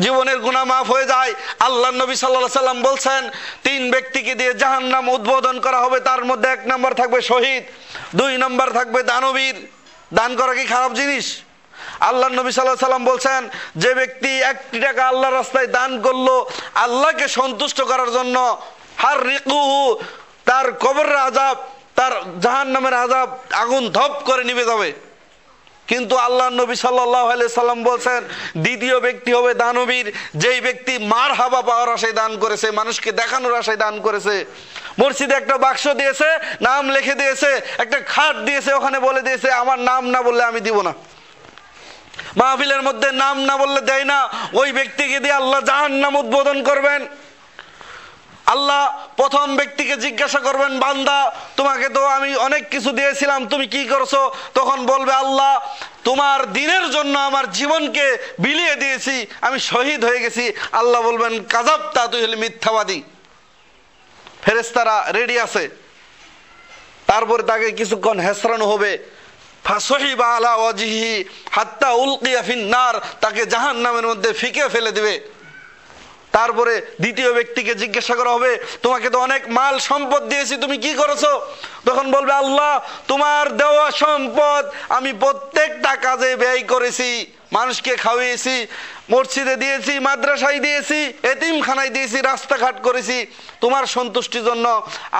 জীবনের গুনাহ মাফ হয়ে যায়। আল্লাহ নবী সাল্লাল্লাহু আলাইহি সাল্লাম বলছেন তিন ব্যক্তিকে দিয়ে জাহান্নাম উদ্বোধন করা হবে, তার মধ্যে এক নাম্বার থাকবে শহীদ, দুই নাম্বার থাকবে দানবীর। দান করা কি খারাপ জিনিস? আল্লাহ নবী সাল্লাল্লাহু আলাইহি সাল্লাম বলছেন যে ব্যক্তি 1 টাকা আল্লাহর রাস্তায় দান করলো আল্লাহকে সন্তুষ্ট করার জন্য, হাররিকুহু, তার কবরের আযাব, তার জাহান্নামের আযাব আগুন ধপ করে নিভে যাবে। কিন্তু আল্লাহ নবী সাল্লাল্লাহু আলাইহি সাল্লাম বলছেন দ্বিতীয় ব্যক্তি হবে দানবীর, যেই ব্যক্তি মারহাবা পাওয়ার আশায় দান করেছে, মানুষকে দেখানোর আশায় দান করেছে। মসজিদে একটা বাক্স দিয়েছে, নাম লিখে দিয়েছে, একটা খাট দিয়েছে, ওখানে বলে দিয়েছে আমার নাম না বললে আমি দিব না। মাহফিলের মধ্যে নাম না বললে দেয় না, ওই ব্যক্তিকে দিয়ে আল্লাহ জাহান্নাম উদ্বোধন করবেন। আল্লাহ প্রথম ব্যক্তিকে জিজ্ঞাসা করবেন বান্দা তোমাকে তো আমি অনেক কিছু দিয়েছিলাম, তুমি কি করছো? তখন বলবে আল্লাহ তোমার দ্বীনের জন্য আমার জীবনকে বিলিয়ে দিয়েছি, আমি শহীদ হয়ে গেছি। আল্লাহ বলবেন কাযাবতা, তুই হলি মিথ্যাবাদী। ফেরেশতারা রেডি আছে। তারপরে তাকে কিছুক্ষণ হেসরানো হবে, ফাসহিবা আলা ওয়াজহি হাত্তা উলকিয়া ফিন্নার, তাকে জাহান্নামের মধ্যে ফিকে ফেলে দিবে। তারপরে দ্বিতীয় ব্যক্তিকে জিজ্ঞাসা করা হবে তোমাকে তো অনেক মাল সম্পদ দিয়েছি, তুমি কি করেছো? তখন বলবে আল্লাহ তোমার দেওয়া সম্পদ আমি প্রত্যেকটা কাজে ব্যয় করেছি, মানুষকে খাওয়িয়েছি, মসজিদে দিয়েছি, মাদ্রাসায় দিয়েছি, এতিমখানায় দিয়েছি, রাস্তাঘাট করেছি তোমার সন্তুষ্টির জন্য।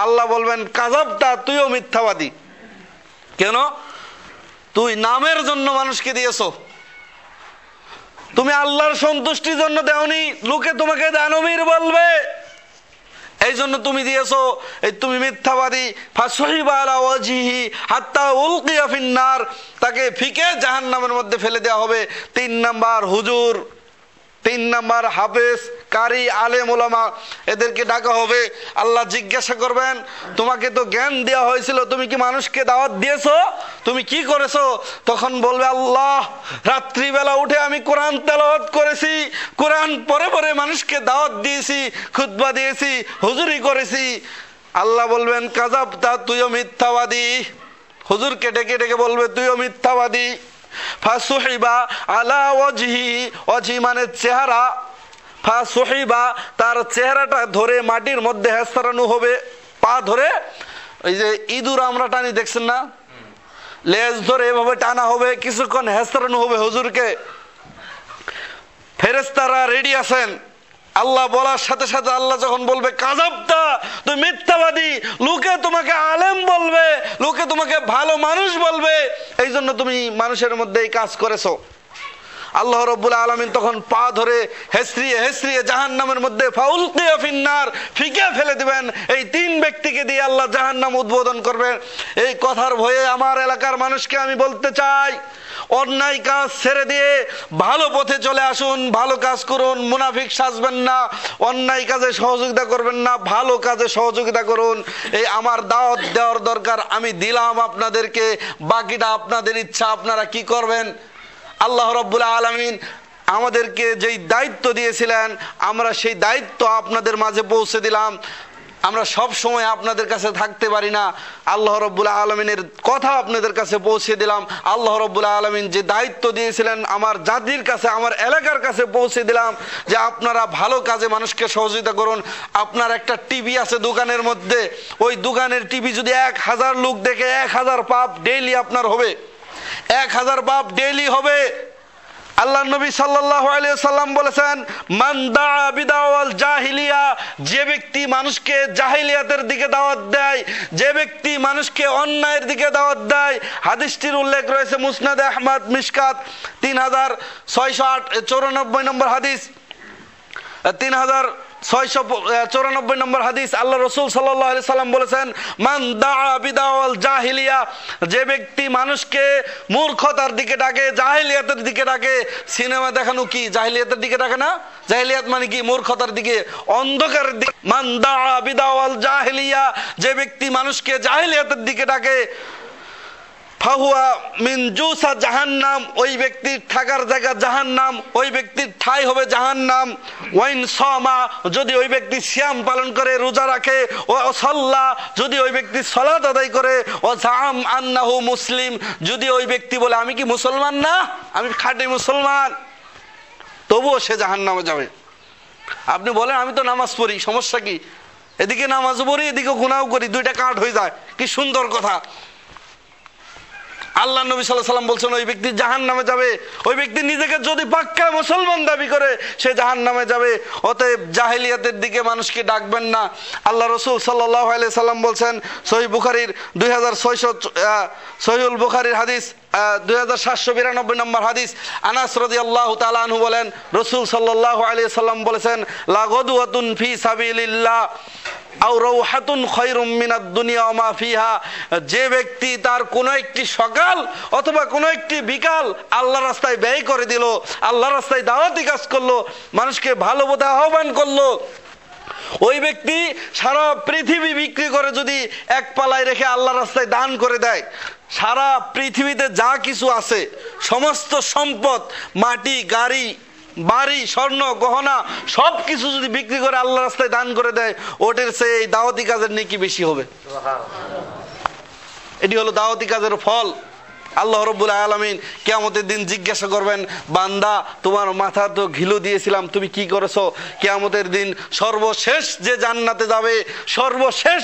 আল্লাহ বলবেন কাযাবতা, তুইও মিথ্যাবাদী। কেন? তুই নামের জন্য মানুষকে দিয়েছো, তুমি আল্লাহর সন্তুষ্টির জন্য দেওনি, লোকে তোমাকে দানবীর বলবে, এই জন্য তুমি দিয়েছো, এই তুমি মিথ্যাবাদী। ফাসহিবা আলা ওয়াজহি হাত্তা উলকিয়া ফিন্নার, তাকে ফিকে জাহান্নামের মধ্যে ফেলে দেওয়া হবে। 3 নাম্বার হুজুর, 3 নাম্বার হাফেজ, কারি, আলেম, ওলামা, এদেরকে ডাকা হবে। আল্লাহ জিজ্ঞাসা করবেন তোমাকে তো জ্ঞান দেওয়া হয়েছিল, তুমি কি মানুষকে দাওয়াত দিয়েছো? তুমি কি করেছো? তখন বলবে আল্লাহ রাত্রিবেলা উঠে আমি কোরআন তেলাওয়াত করেছি, কোরআন পড়ে পড়ে মানুষকে দাওয়াত দিয়েছি, খুতবা দিয়েছি, হুজুরি করেছি। আল্লাহ বলবেন কাযাবতা, তুইও মিথ্যাবাদী। হুজুরকে ডেকে ডেকে বলবে তুইও মিথ্যাবাদী। ফাসহিবা আলা ওয়াজহি, ওয়াজহি মানে চেহারা, ফাসহিবা তার চেহারাটা ধরে মাটির মধ্যে হেসরানো হবে, পা ধরে, ওই যে ইঁদুর আমরা টানি দেখছেন না, লেজ ধরে এভাবে টানা হবে, কিছুক্ষণ হেসরানো হবে হুজুরকে। ফেরেশতারা রেডি আছেন। আল্লাহ বলার সাথে সাথে আল্লাহ যখন বলবে কাযাবতা, তুই মিথ্যাবাদী, লোকে তোমাকে আলেম বলবে, লোকে তোমাকে ভালো মানুষ বলবে, এই জন্য তুমি মানুষের মধ্যে এই কাজ করেছো। আল্লাহ রাব্বুল আলামিন তখন পা ধরে হেসরিয়ে হেসরিয়ে জাহান্নামের মধ্যে ফাউলকিয়া ফিন্নার, ফিকে ফেলে দিবেন। এই 3 ব্যক্তিকে দিয়ে আল্লাহ জাহান্নাম উদ্বোধন করবেন। এই কথার ভয়ে আমার এলাকার মানুষকে আমি বলতে চাই, অন্যায় কাজ ছেড়ে দিয়ে ভালো পথে চলে আসুন, ভালো কাজ করুন, মুনাফিক সাজবেন না, অন্যায় কাজে সহযোগিতা করবেন না, ভালো কাজে সহযোগিতা করুন। এই আমার দাওয়াত দেওয়ার দরকার, আমি দিলাম আপনাদেরকে, বাকিটা আপনাদের ইচ্ছা, আপনারা কি করবেন। আল্লাহ রাব্বুল আলামিন আমাদেরকে যেই দায়িত্ব দিয়েছিলেন আমরা সেই দায়িত্ব আপনাদের মাঝে পৌঁছে দিলাম। আমরা সব সময় আপনাদের কাছে থাকতে পারি না, আল্লাহ রাব্বুল আলামিনের কথা আপনাদের কাছে পৌঁছে দিলাম। আল্লাহ রাব্বুল আলামিন যে দায়িত্ব দিয়েছিলেন আমার জাতির কাছে, আমার এলাকার কাছে পৌঁছে দিলাম যে আপনারা ভালো কাজে মানুষকে সহযোগিতা করুন। আপনার একটা টিভি আছে দোকানের মধ্যে, ওই দোকানের টিভি যদি 1000 লোক দেখে 1000 পাপ ডেইলি আপনার হবে, 1000 পাপ ডেইলি হবে। আল্লাহ নবী সাল্লাল্লাহু আলাইহি সাল্লাম বলেছেন, মান দাআ বিদাওয়াল জাহিলিয়া, যে ব্যক্তি মানুষকে জাহিলিয়াতের দিকে দাওয়াত দেয়, যে ব্যক্তি মানুষকে অন্যায়ের দিকে দাওয়াত দেয়। হাদিসটির উল্লেখ রয়েছে মুসনাদে আহমদ মিশকাত 3694 নম্বর হাদিস, 3694 নম্বর হাদিস। আল্লাহ রাসূল সাল্লাল্লাহু আলাইহি সাল্লাম বলেছেন, মান দাআ বিদাওয়াল জাহিলিয়া, যে ব্যক্তি মানুষকে মূর্খতার দিকে ডাকে, জাহিলিয়াতের দিকে ডাকে। সিনেমা দেখানো কি জাহিলিয়াতের দিকে ডাকে না? জাহিলিয়াত মানে কি? মূর্খতার দিকে, অন্ধকারের দিকে। মান দাআ বিদাওয়াল জাহিলিয়া, যে ব্যক্তি মানুষকে জাহিলিয়াতের দিকে ডাকে, ফাহুয়া মিন জুসা জাহান্নাম, ওই ব্যক্তির থাকার জায়গা জাহান্নাম, ওই ব্যক্তির ঠাই হবে জাহান্নাম। ওয়াইন সামা, যদি ওই ব্যক্তি সিয়াম পালন করে, রোজা রাখে, ও সাল্লা, যদি ওই ব্যক্তি সালাত আদায় করে, ও জাম আন্নাহু মুসলিম, যদি ওই ব্যক্তি বলে আমি কি মুসলমান না, আমি খাঁটি মুসলমান, তবুও সে জাহান্নামে যাবে। আপনি বলেন আমি তো নামাজ পড়ি, সমস্যা কি? এদিকে নামাজ পড়ি, এদিকে গুনাহ করি, দুইটা কাট হয়ে যায়, কি সুন্দর কথা। আল্লাহ নবী সাল্লাল্লাহু আলাইহি সাল্লাম বলছেন ওই ব্যক্তি জাহান্নামে যাবে। ওই ব্যক্তি নিজেকে যদি পাক্কা মুসলমান দাবি করে, সে জাহান্নামে যাবে। অতএব জাহিলিয়াতের দিকে মানুষকে ডাকবেন না। আল্লাহ রাসূল সাল্লাল্লাহু আলাইহি সাল্লাম বলছেন, সহিহ বুখারীর 2600 সহিহুল বুখারীর হাদিস 2792 নম্বর হাদিস, আনাস রাদিয়াল্লাহু তাআলা আনহু বলেন, রাসূল সাল্লাল্লাহু আলাইহি সাল্লাম বলেছেন, লা গাদওয়াতুন ফি সাবিলিল্লাহ আও রাওহাতুন খায়রুম মিনাদ দুনিয়া ওয়া মা ফিহা, যে ব্যক্তি তার কোনো একটি সকাল অথবা কোনো একটি বিকাল আল্লাহর রাস্তায় ব্যয় করে দিল, আল্লাহর রাস্তায় দাওয়াতি কাজ করলো, মানুষকে ভালো পথে আহ্বান করলো, ওই ব্যক্তি সারা পৃথিবী বিক্রি করে যদি এক পালায় রেখে আল্লাহর রাস্তায় দান করে দেয়, সারা পৃথিবীতে যা কিছু আছে সমস্ত সম্পদ, মাটি, গাড়ি, বাড়ি, স্বর্ণ, গহনা সব কিছু যদি বিক্রি করে আল্লাহর রাস্তায় দান করে দেয়, ওটার চেয়ে এই দাওয়াতি কাজের নেকি বেশি হবে। এটি হলো দাওয়াতি কাজের ফল। আল্লাহ রাব্বুল আলামিন কিয়ামতের দিন জিজ্ঞাসা করবেন, বান্দা তোমার মাথা তো ঘিলু দিয়েছিলাম, তুমি কি করেছো? কিয়ামতের দিন সর্বশেষ যে জান্নাতে যাবে, সর্বশেষ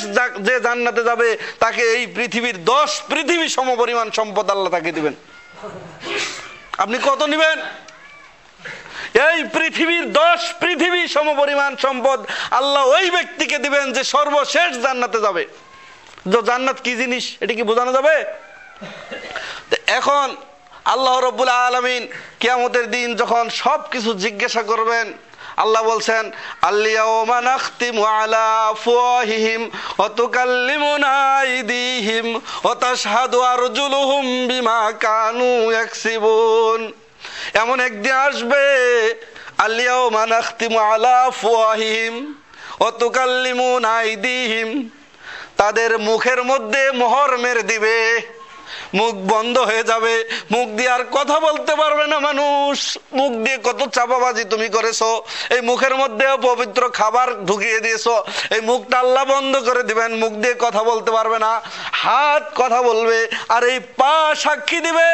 যে জান্নাতে যাবে, তাকে এই পৃথিবীর 10 পৃথিবী সমপরিমাণ সম্পদ আল্লাহ তাকে দিবেন। আপনি কত নেবেন? এই পৃথিবীর 10 পৃথিবী সমপরিমাণ সম্পদ আল্লাহ ওই ব্যক্তিকে দিবেন যে সর্বশেষ জান্নাতে যাবে। জান্নাত কি জিনিস এটা কি বোঝানো যাবে? এখন আল্লাহ রাব্বুল আলামিন কিয়ামতের দিন যখন সবকিছু জিজ্ঞাসা করবেন, আল্লাহ বলছেন, আল-ইয়াওমা নাখতিমু আলা আফওয়াহিহিম ওয়া তুকাল্লিমুনা আইদিহিম ওয়া তাশহাদু আরজুলুহুম বিমা কানু ইয়াকসিবুন। এমন একদিন আসবে, আল-ইয়াওমা নাখতিমু আলা আফওয়াহিহিম ওয়া তুকাল্লিমুনা আইদিহিম, তাদের মুখের মধ্যে মোহর মেরে দিবে, মুখ বন্ধ হয়ে যাবে, মুখ দিয়ে আর কথা বলতে পারবে না মানুষ। মুখ দিয়ে কত চাপাবাজি তুমি করেছো, এই মুখের মধ্যে পবিত্র খাবার ঢুকিয়ে দিয়েছো, এই মুখটা আল্লাহ বন্ধ করে দিবেন, মুখ দিয়ে কথা বলতে পারবে না। হাত কথা বলবে, আর এই পা সাক্ষী দিবে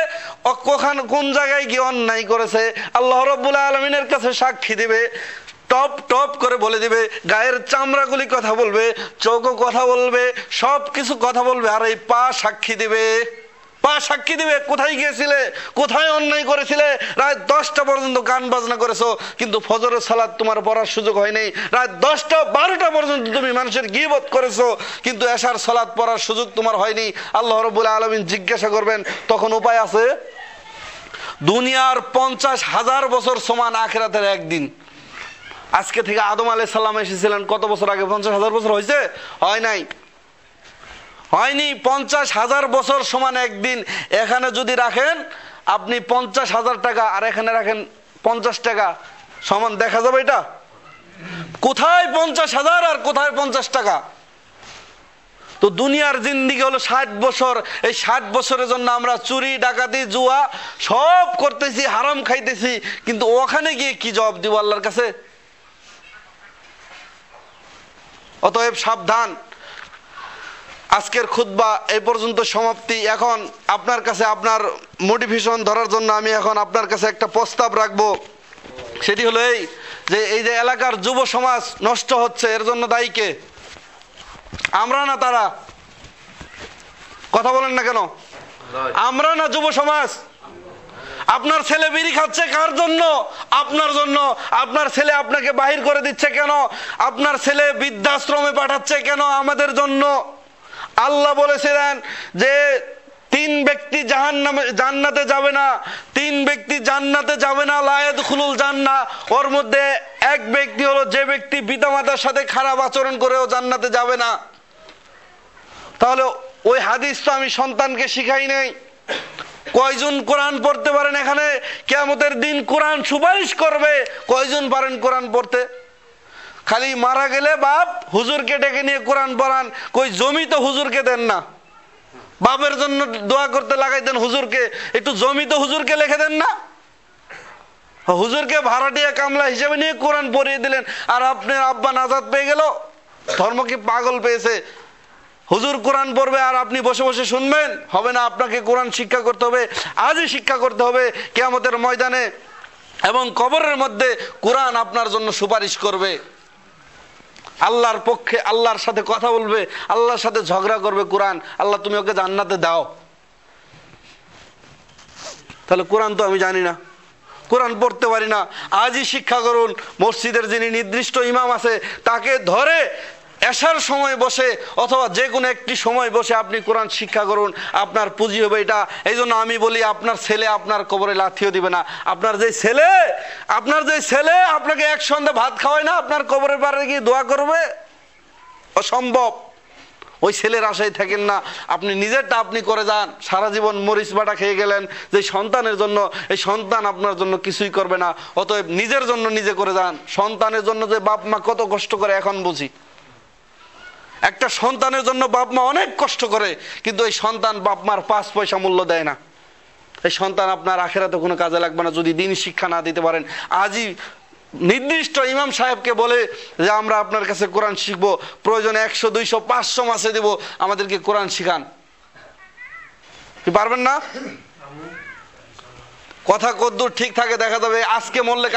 কোন জায়গায় কি অন্যায় করেছে, আল্লাহ রাব্বুল আলামিনের কাছে সাক্ষী দিবে। টপ টপ করে বলে দিবে, গায়ের চামড়াগুলি কথা বলবে, চোখও কথা বলবে, সব কিছু কথা বলবে। আর এই পা সাক্ষী দিবে, পা সাক্ষী দিবে কোথায় গিয়েছিলে, কোথায় অন্যায় করেছিলে, রাত 10টা পর্যন্ত গান বাজনা করেছো কিন্তু ফজরের সালাত তোমার পড়ার সুযোগ হয় নাই, রাত 10টা 12টা পর্যন্ত তুমি মানুষের গীবত করেছো কিন্তু এশার সালাত পড়ার সুযোগ তোমার হয়নি। আল্লাহ রাব্বুল আলামিন জিজ্ঞাসা করবেন, তখন উপায় আছে? দুনিয়ার 50,000 বছর সমান আখিরাতের একদিন। আজকে থেকে আদম আলাইহিস সালাম এসেছিলেন কত বছর আগে? 50,000 বছর হয়েছে? হয় নাই, হয়নি। 50,000 বছর সমান একদিন। এখানে যদি রাখেন আপনি 50,000 টাকা আর এখানে রাখেন 50 টাকা, সমান দেখা যাবে এটা? কোথায় 50,000 আর কোথায় 50 টাকা? তো দুনিয়ার জিন্দেগি হলো 60 বছর। এই 60 বছরের জন্য আমরা চুরি, ডাকাতি, জুয়া সব করতেছি, হারাম খাইতেছি, কিন্তু ওখানে গিয়ে কি জবাব দিব আল্লাহর কাছে? অতএব সাবধান। আজকের খুতবা এই পর্যন্ত সমাপ্তি। এখন আপনার কাছে আপনার মোটিভেশন ধরার জন্য আমি এখন আপনার কাছে একটা প্রস্তাব রাখবো। সেটি হলো এই যে এই যে এলাকার যুব সমাজ নষ্ট হচ্ছে, এর জন্য দায়ী কে? আমরা না তারা? কথা বলেন না কেন? আমরা না যুব সমাজ? আপনার ছেলে বিড়ি খাচ্ছে কার জন্য? আপনার জন্য। আপনার ছেলে আপনাকে বাহির করে দিচ্ছে কেন? আপনার ছেলে বৃদ্ধাশ্রমে পাঠাচ্ছে কেন? আমাদের জন্য। আল্লাহ বলেছিলেন যে 3 ব্যক্তি জান্নাতে যাবে না, 3 ব্যক্তি জান্নাতে যাবে না, লা ইয়াদখুলুল জান্নাহ। ওর মধ্যে এক ব্যক্তি হলো যে ব্যক্তি পিতামাতার সাথে খারাপ আচরণ করেও জান্নাতে যাবে না। তাহলে ওই হাদিস তো আমি সন্তানকে শিখাই নাই। কয়জন কোরআন পড়তে পারেন এখানে? কিয়ামতের দিন কোরআন সুপারিশ করবে। কয়জন পারেন কোরআন পড়তে? খালি মারা গেলে বাপ হুজুরকে ডেকে নিয়ে কোরআন পড়ান। কই জমি তো হুজুরকে দেন না, বাপের জন্য দোয়া করতে লাগাই দেন হুজুরকে, একটু জমি তো হুজুরকে লিখে দেন না। হুজুরকে ভাড়াটিয়া কামলা হিসেবে নিয়ে কোরআন পড়িয়ে দিলেন, আর আপনার আব্বা নাজাত পেয়ে গেল। ধর্ম কি পাগল পেয়েছে? হুজুর কোরআন পড়বে আর আপনি বসে বসে শুনবেন? হবে না, আপনাকে কোরআন শিক্ষা করতে হবে, আজই শিক্ষা করতে হবে। কিয়ামতের ময়দানে এবং কবরের মধ্যে কোরআন আপনার জন্য সুপারিশ করবে, আল্লাহর পক্ষে, আল্লাহর সাথে কথা বলবে, আল্লাহর সাথে ঝগড়া করবে কোরআন। আল্লাহ তুমি ওকে জান্নাতে দাও। তাহলে কোরআন তো আমি জানি না, কোরআন পড়তে পারি না। আজই শিক্ষা করুন। মসজিদের যিনি নির্দিষ্ট ইমাম আছে তাকে ধরে এশার সময় বসে অথবা যে কোনো একটি সময় বসে আপনি কোরআন শিক্ষা করুন, আপনার পুঁজি হবে এটা। এই জন্য আমি বলি, আপনার ছেলে আপনার কবরে লাথিও দিবে না। আপনার যে ছেলে আপনাকে এক সন্ধ্যা ভাত খাওয়ায় না, আপনার কবরের পাড়ে গিয়ে দোয়া করবে? অসম্ভব। ওই ছেলের আশায় থাকেন না, আপনি নিজেরটা আপনি করে যান। সারা জীবন মরিচ বাটা খেয়ে গেলেন যে সন্তানের জন্য, এই সন্তান আপনার জন্য কিছুই করবে না। অতএব নিজের জন্য নিজে করে যান। সন্তানের জন্য যে বাপ মা কত কষ্ট করে এখন বুঝি। একটা সন্তানের জন্য বাপ মা অনেক কষ্ট করে, কিন্তু এই সন্তান বাপ মার 5 পয়সা মূল্য দেয় না। এই সন্তান আপনার আখেরাতে কোনো কাজে লাগবে না যদি দিন শিক্ষা না দিতে পারেন। আজই নির্দিষ্ট ইমাম সাহেবকে বলে যে আমরা আপনার কাছে কোরআন শিখবো, প্রয়োজনে 100, 200, 500 মাসে দিব, আমাদেরকে কোরআন শিখান। কি পারবেন না? কথা কতদূর ঠিক থাকে দেখা যাবে। আজকে মরলে